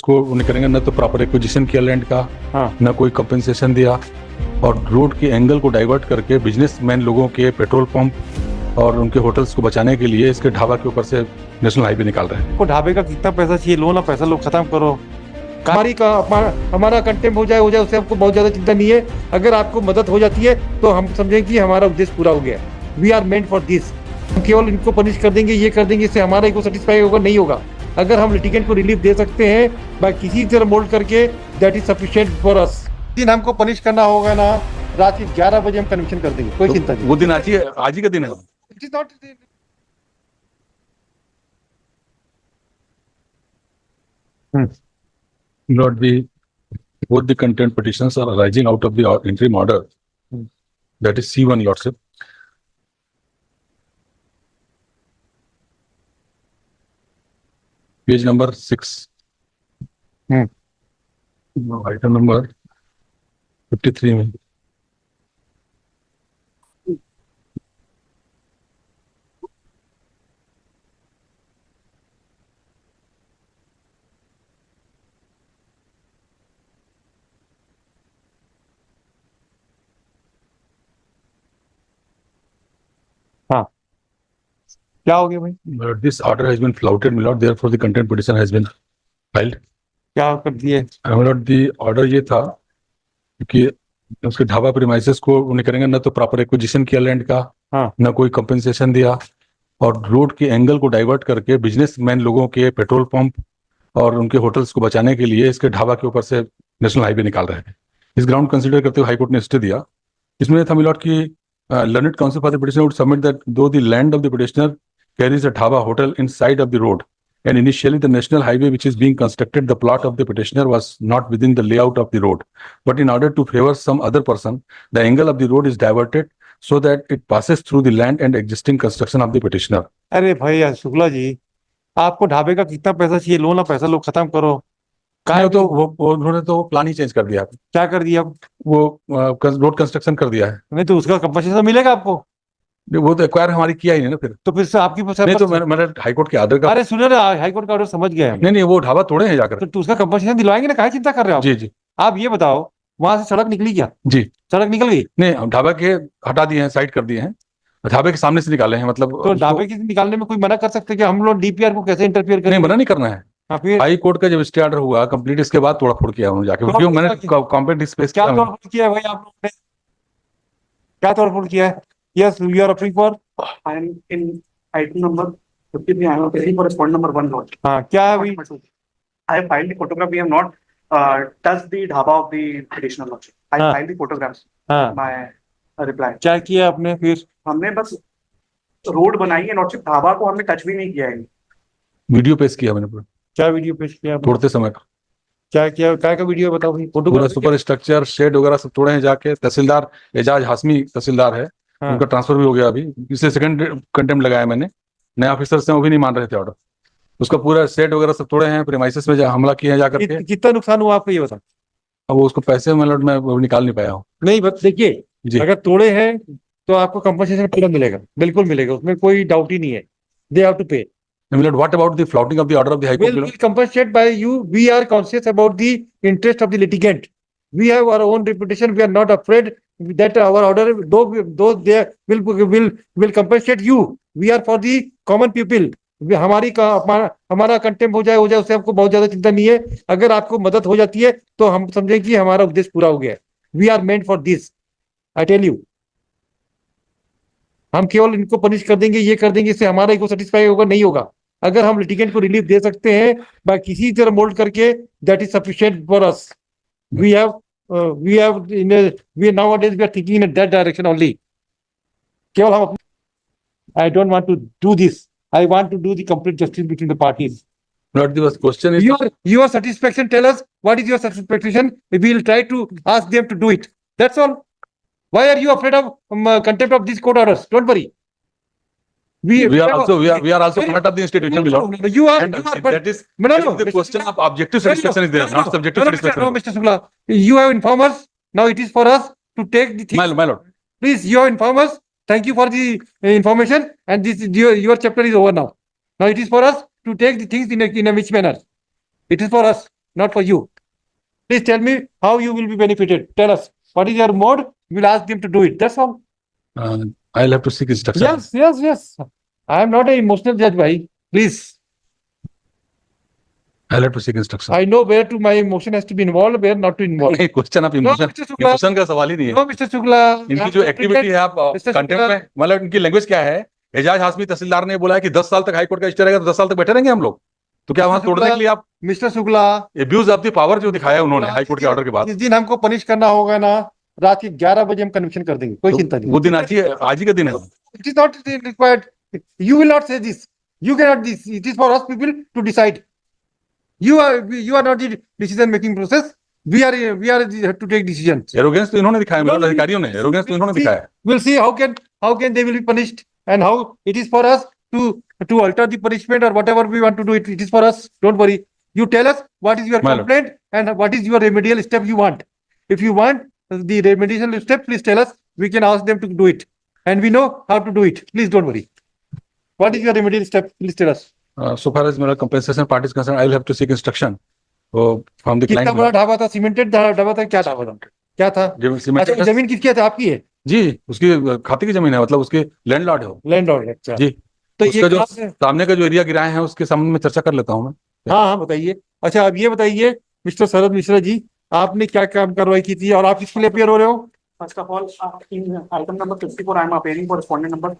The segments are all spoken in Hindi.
को नहीं करेंगे, ना तो प्रॉपर एक्विजिशन किया लैंड का, ना कोई कंपेंसेशन दिया, और रोड के एंगल को डाइवर्ट करके बिजनेसमैन लोगों के पेट्रोल पंप और उनके होटल्स को बचाने के लिए इसके ढाबा के ऊपर से नेशनल हाईवे निकाल रहे हैं। को ढाबे का कितना पैसा चाहिए, लो ना पैसा, लो खत्म करो। हमारा कंटेम्प्ट हो जाए उससे हमको बहुत ज्यादा चिंता नहीं है। अगर आपको मदद हो जाती है तो हम समझेंगे कि हमारा उद्देश्य पूरा हो गया। We are meant for this. हम केवल इनको पनिश कर देंगे, ये कर देंगे, इससे हमारा ईगो सेटिस्फाई होगा नहीं होगा। अगर हम लिटिगेंट को रिलीफ दे सकते हैं बाय किसी तरह मोल्ड करके, दैट इज सफिशिएंट फॉर अस। दिन हमको पनिश करना होगा ना, रात के 11 बजे हम कन्विक्शन कर देंगे, कोई चिंता नहीं। वो दिन आज ही का दिन है। It is not Not both the contempt petitions are arising out of the interim order, that is C1, Lordship. Page number 6. Item number 53 में। हाँ, क्या हो गया भाई? But this order has been flouted, my lord. Therefore, the contempt petition has been filed. क्या कर दिए? My lord, the order ये था कि उसके ढाबा प्रीमाइसेस को नहीं करेंगे, ना तो प्रॉपर एक्विजिशन किया लैंड का, ना कोई कंपेंसेशन दिया, और रोड के एंगल को डाइवर्ट करके बिजनेसमैन लोगों के पेट्रोल पंप और उनके होटल्स को बचाने के लिए इसके ढाबा के ऊपर से नेशनल हाईवे निकाल रहे हैं। इस ग्राउंड कंसीडर करते हुए हाईकोर्ट ने स्टे दिया। इसमें था, my lord, कि learned counsel for the petitioner would submit that though the land of the petitioner carries a dhaba hotel inside of the road, and initially the national highway which is being constructed, the plot of the petitioner was not within the layout of the road, but in order to favor some other person, the angle of the road is diverted so that it passes through the land and existing construction of the petitioner. अरे भाई शुक्ला जी, आपको ढाबे का कितना पैसा चाहिए, लो ना पैसा, लो खत्म करो। कहा तो उन्होंने तो प्लान ही चेंज कर दिया। क्या कर दिया? वो रोड कंस्ट्रक्शन कर दिया है। नहीं तो उसका कंपनसेशन मिलेगा आपको? वो तो एक्वायर हमारी किया ही नहीं ना फिर। तो फिर से आपकी नहीं तो मैंने हाईकोर्ट के ऑर्डर का। अरे सुनो ना, हाईकोर्ट का ऑर्डर समझ गए। नहीं वो ढाबा तोड़े हैं जाकर। तो उसका कंपनसेशन दिलवाएंगे ना, काहे चिंता कर रहे हो आप? जी जी। आप ये बताओ, वहां से सड़क निकली क्या? जी सड़क निकल गई। नहीं, ढाबा के हटा दिए हैं, साइड कर दिए हैं, ढाबे के सामने से निकाले हैं। मतलब तो ढाबे के निकालने में कोई मना कर सकते हैं कि हम लोग डीपीआर को कैसे इंटरफियर करें? नहीं, मना नहीं करना है। फिर हाई कोर्ट का जब स्टे ऑर्डर हुआ कंप्लीट, इसके बाद तोड़ा फोड़ किया उन्होंने जाके, क्योंकि मैंने कॉम्प्लेक्स स्पेस क्या तोड़ फोड़ किया है भाई आप लोगों ने? क्या तोड़ फोड़ किया है? Yes, we are opting for in item number 53 I am opting for point number 1 lord. हां, क्या है भाई? I have filed the photograph. We have not touched the dhaba of the traditional lodge. I filed the photographs. My reply. क्या किया आपने फिर? हमने बस रोड बनाई है, नॉट सिर्फ ढाबा को हमने टच भी नहीं किया है। वीडियो पेश किया मैंने पूरा। क्या वीडियो पेश किया तोड़ते समय का? क्या किया? क्या का वीडियो बताओ भाई? पूरा सुपर स्ट्रक्चर शेड वगैरह सब तोड़े हैं जाके। तहसीलदार एजाज हाशमी तहसीलदार है, उनका ट्रांसफर भी हो गया अभी। इससे सेकंड कंटेम्प्ट लगाया मैंने। नए ऑफिसर से वो भी नहीं मान रहे थे ऑर्डर। उसका पूरा सेट वगैरह सब तोड़े हैं, प्रीमाइसेस में हमला किए हैं जाकर के। कितना नुकसान हुआ आपको ये बताओ। अब वो उसको पैसे मैं निकाल नहीं पाया हूँ। नहीं बस देखिए, अगर तोड़े हैं तो आपको कंपनसेशन पूरा मिलेगा, बिल्कुल मिलेगा, उसमें कोई डाउट ही नहीं है। दे हैव टू पे। What about the flouting of the order of the High Court? Will compensate by you. We are conscious about the interest of the litigant. We have our own reputation. We are not afraid that our order, though they will compensate you. We are for the common people. हमारा कंटेम्प्ट हो जाए उससे हमको बहुत ज्यादा चिंता नहीं है। अगर आपको मदद हो जाती है तो हम समझेंगे कि हमारा उद्देश्य पूरा हो गया। We are meant for this, I tell you. हम केवल इनको पनिश कर देंगे, ये कर देंगे, इससे हमारा ईगो सेटिस्फाई होगा नहीं होगा। अगर हम लिटिगेंट को रिलीफ दे सकते हैं बाय किसी तरह मोल्ड करके, that is sufficient for us. We nowadays we are thinking in that direction only. केवल हम, I don't want to do this. I want to do the complete justice between the parties. Not the question is your satisfaction. Tell us what is your satisfaction. We will try to ask them to do it. That's all. Why are you afraid of contempt of these court orders? Don't worry. We are also part of the institution. You are. That is the question of objective satisfaction is there, not subjective satisfaction. No, Mr. Shukla, you have informed us. Now it is for us to take the things. My lord. Please, you have informed us. Thank you for the information, and this your chapter is over now. Now it is for us to take the things in a which manner. It is for us. not for you. Please tell me how you will be benefited. Tell us what is your mode. We will ask them to do it. That's all. I'll have to seek instruction. Yes, yes, yes. I am not an emotional judge, bhai. Please. I'll have to seek instruction. I know where to my emotion has to be involved, where not to involve. नहीं, क्वेश्चन आप इमोशन Mr. Shukla. इमोशन का सवाल ही नहीं है। No, Mr. Shukla. इनकी जो एक्टिविटी है आप Mr. Contempt Shukla. में, मतलब इनकी लैंग्वेज क्या है? एजाज हाशमी तहसीलदार ने बोला है कि 10 साल तक हाईकोर्ट का स्टे रहेगा तो 10 साल तक बैठे रहेंगे हम लोग। तो क्या वहां तोड़ने के लिए आप Mr. Shukla. Abuse of the power जो दिखाया उन्होंने हाईकोर्ट के ऑर्डर के बाद, जिस दिन हमको पनिश करना होगा ना, रात के 11 बजे हम कन्विक्शन कर देंगे, कोई चिंता नहीं। वो दिन आज ही का दिन है। It is not required. You will not say this. You cannot this. It is for us people to decide. You are not the decision making process. We are to take decisions. Arrogance तो इन्होंने दिखाया, मतलब अधिकारियों ने एरोगेंस तो इन्होंने दिखाया। We'll see how can they will be punished and how it is for us to alter the punishment or whatever we want to do it. It is for us. Don't worry. You tell us what is your My lord. complaint and what is your remedial step you want. If you want the remedial step, please tell us. We can ask them to do it, and we know how to do it. Please don't worry. What is your remedial step? Please tell us. So far as मेरा compensation part is concerned, I will have to seek instruction from the कितना client. बड़ा ढाबा था? सीमेंटेड ढाबा था? क्या ढाबा था? क्या था? अच्छा, जमीन किसकी है? आपकी है? जी, उसकी खाते की जमीन है, मतलब उसके लैंडलॉर्ड है वो। लैंडलॉर्ड है। अच्छा जी, तो उसका ये जो कहाँ से? सामने का जो एरिया गिराए हैं उसके संबंध में चर्चा कर लेता हूँ मैं। हाँ हाँ, बताइए। अच्छा, अब ये बताइए मिस्टर शरद मिश्रा जी, आपने क्या काम कार्रवाई की थी और आप किसके लिए अपियर हो रहे हो? First of all, in item number 54, I am appearing for respondent number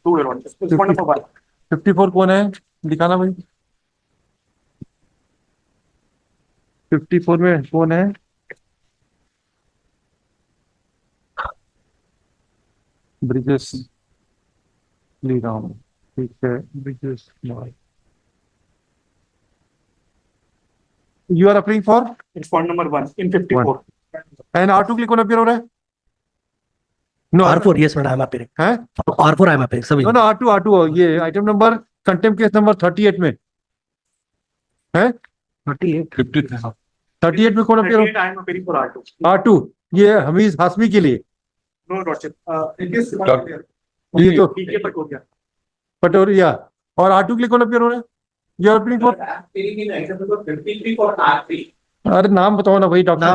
2, Your Honor. Respondent number 1. 54 कौन है? दिखाना भाई। 54 में कौन है? ब्रिजेश श्रीराम। ठीक है, Brijesh. You are applying for Respondent number 1 in 54. and R2 के लिए कौन अपियर हो रहा है? No, R4, yes, madam, I'm appearing. है? R4, I'm appearing. सभी No, no, R2 ये item number contempt case number 38 में है। 38 में कौन अपियर हो? 38, I am appearing for R2. R2 ये हमीद हाशमी के लिए। No, Lordship. It is ये तो PK Patoria. पटोरिया। और R2 के लिए कौन अपियर हो रहा है? You are applying for? appearing in item number 53 for R3. अरे नाम बताओ ना भाई डॉक्टर।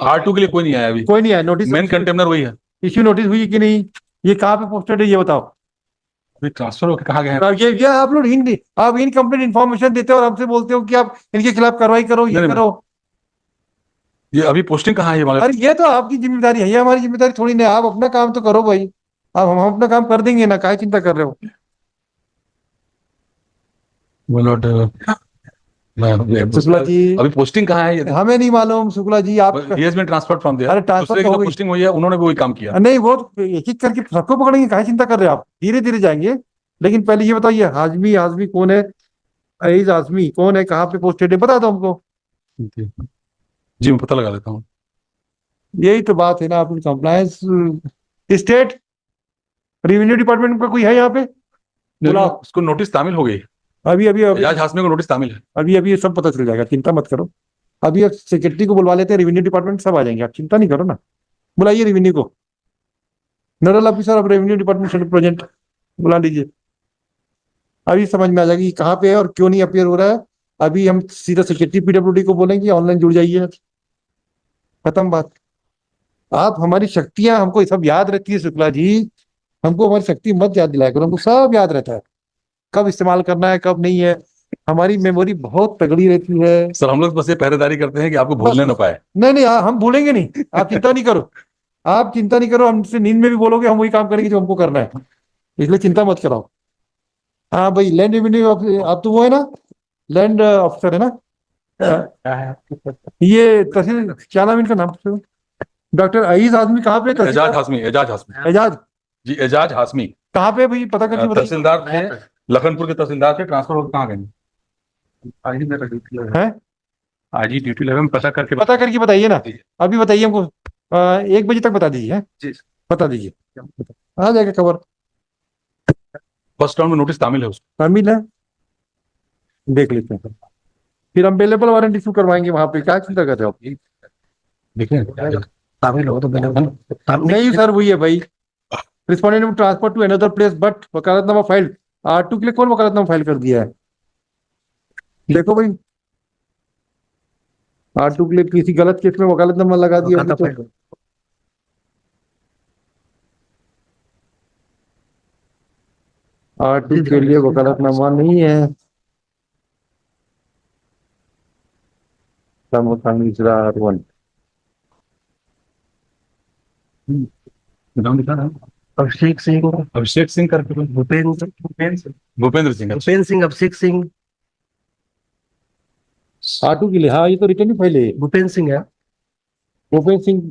R2 के लिए कोई नहीं आया अभी। कोई नहीं है। नोटिस मेन कंटेम्नर वही है। इश्यू नोटिस हुई कि नहीं? ये कहाँ पे पोस्टेड है ये बताओ। अभी ट्रांसफर होकर कहाँ गए हैं? अब ये आप लोग आप इनकम्प्लीट इन्फॉर्मेशन देते हो और हमसे बोलते हो कि आप इनके खिलाफ कार्रवाई करो, ये नहीं, करो। ये अभी पोस्टिंग कहाँ है ये वाला? अरे ये तो आपकी जिम्मेदारी है, ये हमारी जिम्मेदारी थोड़ी नहीं है। आप अपना काम तो करो भाई। अब हम अपना काम कर देंगे ना, काहे चिंता कर रहे हो? शुक्ला जी, अभी पोस्टिंग कहाँ है ये? हमें नहीं मालूम शुक्ला जी। आप He has been transferred from there. अरे ट्रांसफर दूसरे की हो जो गई। पोस्टिंग हुई है उन्होंने भी वही काम किया। नहीं, वो एक एक करके सबको पकड़ेंगे, काहे चिंता कर रहे हो आप? धीरे धीरे जाएंगे। लेकिन पहले ये बताइए, हाजमी कौन है? अईज हाशमी कौन है? कहाँ पे पोस्टेड है? बता दो हमको। जी मैं पता लगा लेता हूँ। यही तो बात है ना, अपनी कंप्लायंस। स्टेट रेवेन्यू डिपार्टमेंट का कोई है यहाँ पे? बुलाओ। उसको नोटिस तामील हो गई। अभी एजाज हाशमी को नोटिस तामील है। अभी ये सब पता चल जाएगा, चिंता मत करो। अभी अब सेक्रेटरी को बुलवा लेते हैं, रेवेन्यू डिपार्टमेंट सब आ जाएंगे, आप चिंता नहीं करो ना। बुलाइए रेवेन्यू को, nodal officer of revenue department present, बुला लीजिए। अभी समझ में आ जाएगी कि कहाँ पे है और क्यों नहीं अपियर हो रहा है। अभी हम सीधा सेक्रेटरी पीडब्ल्यूडी को बोलेंगे ऑनलाइन जुड़ जाइए, खत्म बात। आप हमारी शक्तियां हमको सब याद रहती है शुक्ला जी, हमको हमारी शक्ति मत याद दिलाया करो, हमको सब याद रहता है, कब इस्तेमाल करना है कब नहीं है। हमारी मेमोरी बहुत तगड़ी रहती है सर। हम लोग बस ये पहरेदारी करते हैं कि आपको भूलने न पाए। नहीं, हम भूलेंगे नहीं, आप चिंता नहीं करो। आप चिंता नहीं करो, हमसे नींद में भी बोलोगे हम वही काम करेंगे जो हमको करना है, इसलिए चिंता मत कराओ। हाँ भाई, लैंड रेवेन्यू आप तो वो है ना, लैंड ऑफिसर है ना? ये तहसील क्या नाम इनका नाम? डॉक्टर अईज हाशमी कहाँ पे? एजाज हाशमी। एजाज जी, एजाज हाशमी कहाँ पे भाई? पता करके बताइए। तहसीलदार थे, लखनपुर के तहसीलदार थे, ट्रांसफर होकर कहाँ गए? आज ही मेरा ड्यूटी लगा है, आज ही ड्यूटी लगा। पता करके बताइए ना, अभी बताइए हमको। 1 बजे तक बता दीजिए। है जी, बता दीजिए, आ जाएगा खबर। फर्स्ट राउंड में नोटिस तामील है उसको। तामिल है, देख लेते हैं, फिर हम अवेलेबल वारंट इशू करवाएंगे वहां पे, क्या चिंता कर रहे हो? देखिए तामिल हो तो नहीं सर, वही है भाई, respondent transfer to another place but vakalatnama filed. R2 के लिए कौन वकालतनामा फाइल कर दिया है? देखो भाई, R2 के लिए किसी गलत केस में वकालतनामा लगा दिया खाता अभी तो। R2 के लिए वकालतनामा नहीं है। R1 नाम लिखा है अभिषेक सिंह, अभिषेक सिंह करके भूपेंद्र भूपेंद्र सिंह। भूपेंद्र सिंह, अभिषेक सिंह, R2 के लिए, हाँ ये तो रिटर्न ही फाइल है। भूपेंद्र सिंह है। भूपेंद्र सिंह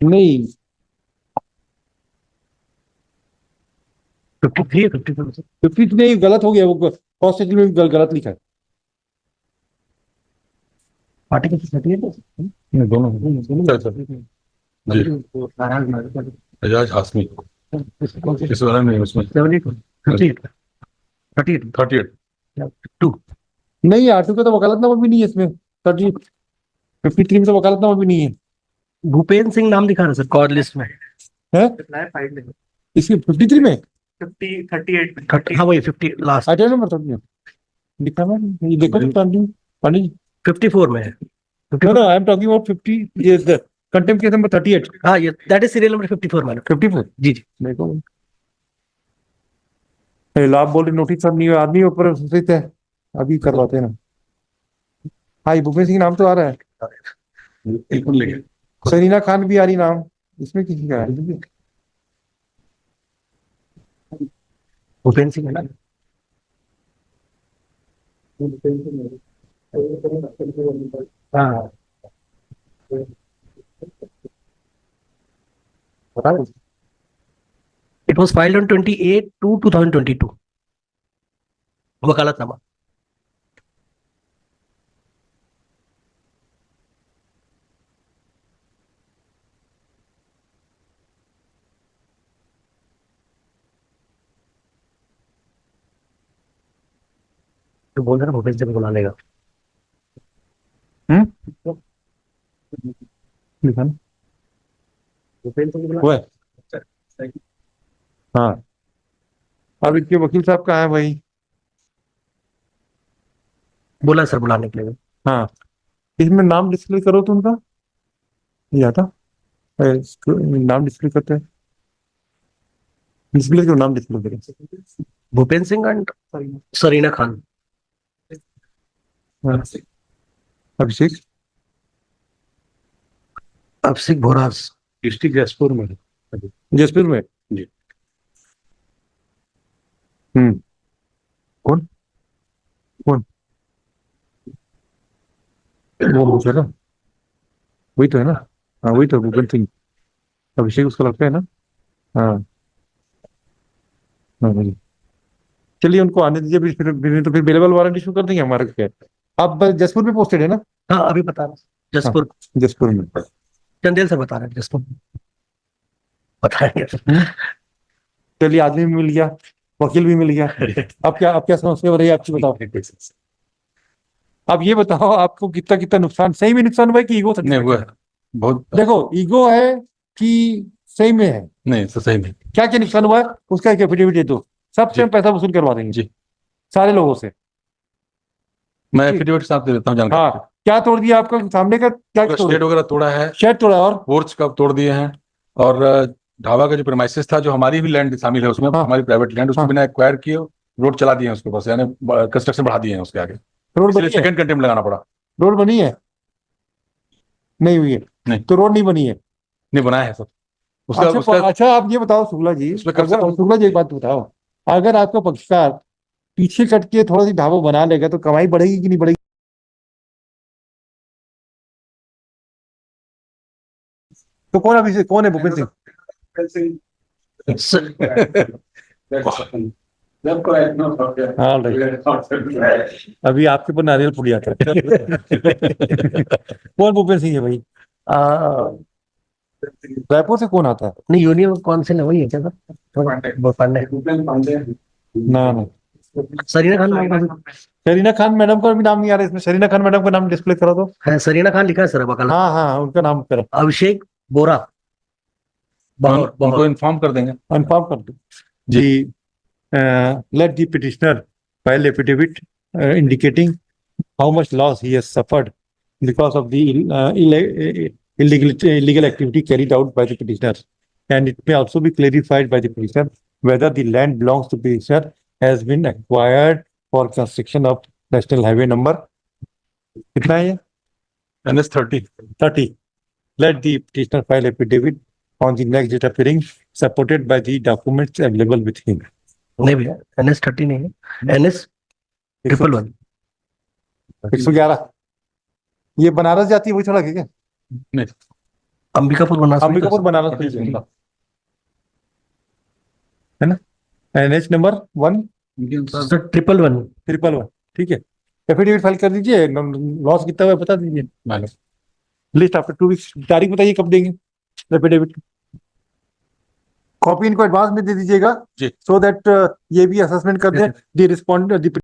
नहीं, 53 है, 54 50 नहीं, गलत हो गया वो, कॉस्ट सेटलमेंट में गलत लिखा है। पार्टी की 38 है। दोनों सर जी एजाज हाशमी इस वाला नहीं उसमें 38 38 नहीं, R2 का तो वकालतनामा भी नहीं है इसमें। 53 में तो वकालतनामा भी नहीं है। भूपेंद्र सिंह नाम दिखा रहा है सर कॉर्ड लिस्ट में है फाइल में इसकी 53 में 38 में हाँ वही 50 लास्ट आइटम नंबर 30 लिखा हुआ है। ये देखो तो पांडे जी। 54 में है। No, no, I am talking about 50. Yes, the contempt case number 38. हाँ ये that is serial number 54 madam. 54. जी जी देखो लाभ बोल रहे नोटिस सब नहीं हुआ, आदमी ऊपर स्थित है, अभी करवाते हैं ना। हाँ ये भूपेंद्र सिंह नाम तो आ रहा है। एक मिनट लेके सरीना खान भी आ रही नाम, इसमें किसी का है? भूपेंद्र सिंह है ना। हाँ बता दो। It was filed on 28/2/2022 वकालतनामा। तो बोल रहे ना भूपेश जब बुला लेगा। लिखा ना भूपेश को बुला वो है। हाँ अब इनके वकील साहब कहाँ है भाई? बोला सर बुलाने के लिए। हाँ इसमें नाम डिस्प्ले करो तो उनका ये आता नाम डिस्प्ले करते हैं, डिस्प्ले करो, नाम डिस्प्ले करो। भूपेंद्र सिंह एंड सरीना खान। हाँ, अभिषेक अभिषेक भोराज डिस्ट्रिक्ट जयपुर में जसपुर में जी। कौन कौन वो पूछा ना, वही तो है ना। हाँ वही तो भूपेंद्र सिंह, अभिषेक उसका लगता है ना। हाँ हाँ वही। चलिए उनको आने दीजिए, फिर तो फिर अवेलेबल वारंट इशू कर देंगे हमारे क्या। आप जसपुर में पोस्टेड है ना? हाँ अभी बता रहा जसपुर। जसपुर में चंदेल सर बता रहे हैं जसपुर बताएंगे। चलिए आदमी भी मिल गया, वकील भी मिल गया। अब क्या समस्या हो रही है आपकी, बताओ। अब ये बताओ आपको कितना कितना नुकसान, सही में नुकसान हुआ है कि ईगो से? नहीं हुआ है बहुत। देखो ईगो है कि सही में है, नहीं तो सही नहीं। क्या क्या नुकसान हुआ है उसका एक एफिडेविट दे दो, सबसे हम पैसा वसूल करवा देंगे जी। सारे लोगों से। मैं एफिडेविट साथ दे देता हूँ जानकारी। हाँ क्या तोड़ दिया आपका सामने का, क्या स्टेट वगैरह तोड़ा है, शेड तोड़ा और पोर्च कब तोड़ दिए हैं, और ढाबा का जो प्रेमाइसेस था जो हमारी भी लैंड शामिल है उसमें, हाँ। हमारी प्राइवेट लैंड, उसको हाँ। बिना एक्वायर किए रोड चला दिए हैं उसके पास, यानी कंस्ट्रक्शन बढ़ा दिए हैं उसके आगे, रोड इसलिए बनी है? सेकंड कंटेम्प्ट लगाना पड़ा। रोड बनी है? नहीं हुई है? नहीं। तो रोड नहीं बनी है? नहीं बनाया है सब उसका अच्छा उसका अच्छा आप ये बताओ शुक्ला जी, उसमें कब से अगर शुक्ला जी एक बात बताओ, अगर आपका पक्षकार पीछे कट के थोड़ा सी ढाबा बना लेगा तो कमाई बढ़ेगी कि नहीं बढ़ेगी? तो कौन अभी कौन है भूपेंद्र सिंह? हाँ अभी आपके ऊपर नारियल फूट जाता है। कौन भूपेंद्र सिंह है भाई? रायपुर से कौन आता है? नहीं यूनियन काउंसिल है वही है क्या सर? पांडे। ना ना सरीना खान नाम का शरीना खान मैडम का भी नाम नहीं आ रहा इसमें, शरीना खान मैडम का नाम डिस्प्ले करो तो। है। सरीना खान लिखा है सर वकालत। हाँ हाँ उनका नाम करो। अभिषेक बोरा उनको इन्फॉर्म कर देंगे। कन्फर्म कर दो जी। let the petitioner file affidavit indicating how much loss he has suffered because of the illegal activity carried out by the petitioner. And it may also be clarified by the petitioner whether the land belongs to petitioner has been acquired for construction of National Highway number कितना है NS 30. 30. Let the petitioner file affidavit on the next date appearing supported by the documents available with him. नहीं भैया, NS 30 नहीं है, NS 111. 111 ये बनारस जाती है वही थोड़ा क्या नहीं, अंबिकापुर बनारस. अंबिकापुर बनारस है ना NH नंबर 1 सर 111. ठीक है एफिडेविट फाइल कर दीजिए लॉस कितना हुआ है बता दीजिए मालूम. लिस्ट आफ्टर 2 वीक्स तारीख बताइए कब देंगे एफिडेविट कॉपी इनको एडवांस में दे दीजिएगा जी. सो दैट ये भी असेसमेंट कर दें दी रिस्पॉन्ड